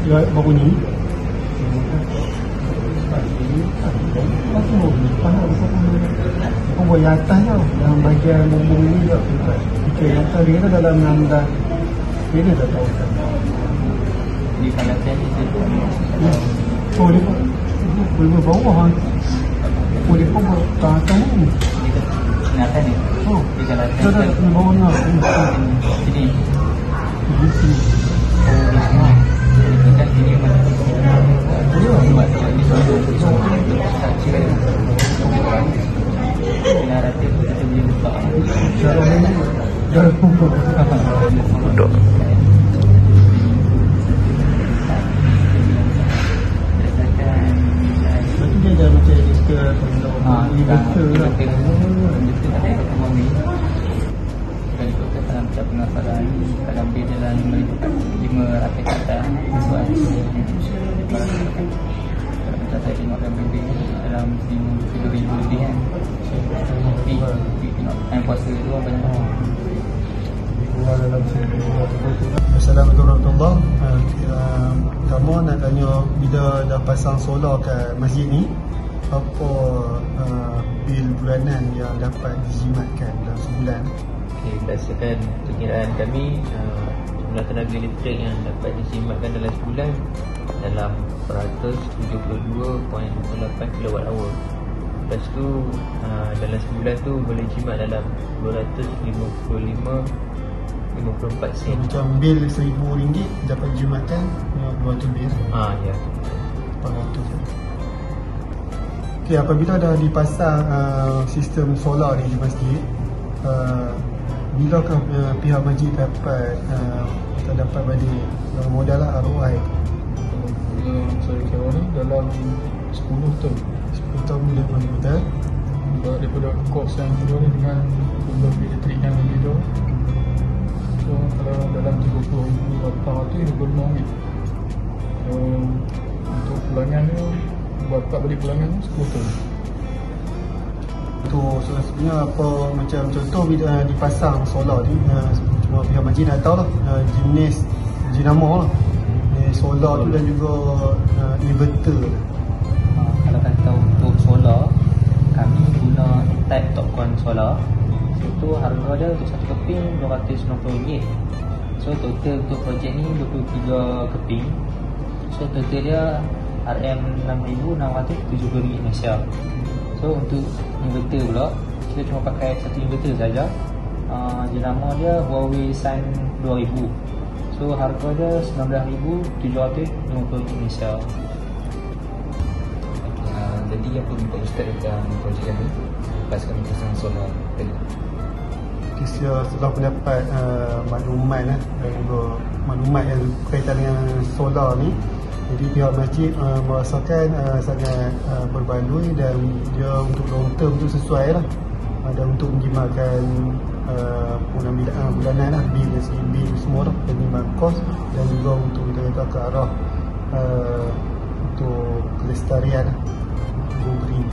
baru ni. Buat yang atas tau, yang bahagian bumbung ni tau. Yang atas dia tu dalam 16 dia dah tahu kan. Di kawasan itu Oh dia pun boleh bawah kan. Oh dia pun tak tahu ni. di atas ni. Oh Di kawasan dah di bawah ni. sini. Di sini. Oh di semua. Itu kan sini mana? Buat di sana. Naratif kita boleh buka. Cara ni dah pukul. Duduk. Berarti dia dah macam editor editor lah. Dalam pengasaran dalam dalam 5 ratus kata sesuai kalau kita saya tengok dalam lebih dalam 3,000 lebih kan. Tapi tengok time puasa tu banyak. Assalamualaikum warahmatullahi wabarakatuh. Kamu nak tanya bila dah pasang solar kat masjid ni, apa bil bulanan yang dapat dijimatkan dalam sebulan? Okay, berdasarkan perkiraan kami, jumlah tenaga elektrik yang dapat dijimatkan dalam sebulan dalam 172.28 kWh. Lepas tu dalam sebulan tu boleh jimat dalam 255.54 sen. Macam bil RM1,000 dapat dijimatkan 200 bil. Ya. 400. Okay, apabila dah dipasang sistem solar ni di masjid, bilakah pihak masjid dapat dapat balik modal lah ROI? Saya kira ni dalam 10 tahun 10 tahun boleh balik betul? daripada kos yang kedua ni dengan jumlah elektrik yang berbeza. So kalau dalam 30,425 untuk pulangan ni dapat balik pulangan 10 tahun. Tu sebenarnya apa macam contoh bila dipasang solar ni, cuma pihak masjid nak tahu lah jenis jenama lah solar tu dan juga inverter. Kalau kata untuk solar, kami guna type Topcon solar. Itu harga dia untuk satu keping RM290. So total untuk projek ni 23 keping. So total dia RM6,670 Malaysia. So untuk inverter pula, kita cuma pakai satu inverter saja. Jenama dia Huawei Sun 2000. So harga dia RM19,750 Malaysia. Jadi apa minta Ustaz tentang projek kami lepas kami pasang solar tadi? Setelah mendapat maklumat dan juga maklumat yang berkaitan dengan solar ni, jadi pihak masjid merasakan sangat berbaloi dan dia untuk long term tu sesuai lah, dan untuk menjimatkan bulanan lah, bil semua lah, penjimat kos dan juga untuk kita kata ke arah untuk kelestarian green.